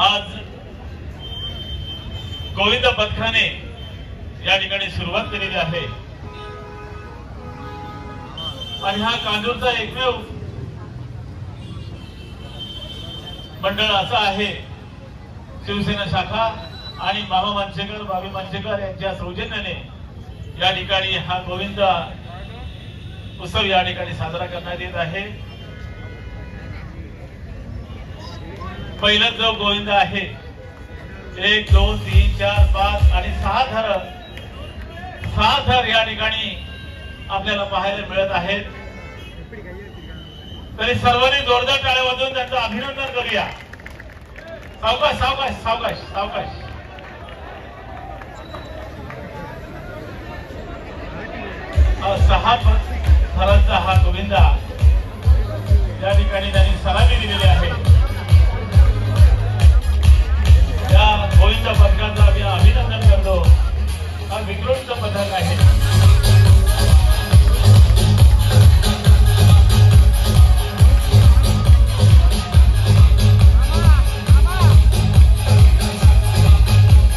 आज गोविंद पथकाने या ठिकाणी सुरुवात केलेली आहे आणि हा कांजूरचा एकमेव मंडळ असा आहे शिवसेना शाखा आणि मामा मानसेकर बाबी मानसेकर यांच्या सौजन्याने या ठिकाणी हा गोविंद उत्सव या ठिकाणी साजरा करण्यात येत आहे। पहिला जो गोविंद आहे 1 2 3 4 5 आणि 6 थर या ठिकाणी आपल्याला पाहायला मिळत आहेत। तरी सर्वांनी जोरदार टाळ्या वाजवून त्यांचं अभिनंदन करूया। सावकाश सावकाश सावकाश सावकाश। 6 थरांचा हा गोविंदा या ठिकाणी त्यांनी सलामी दिलेली आहे।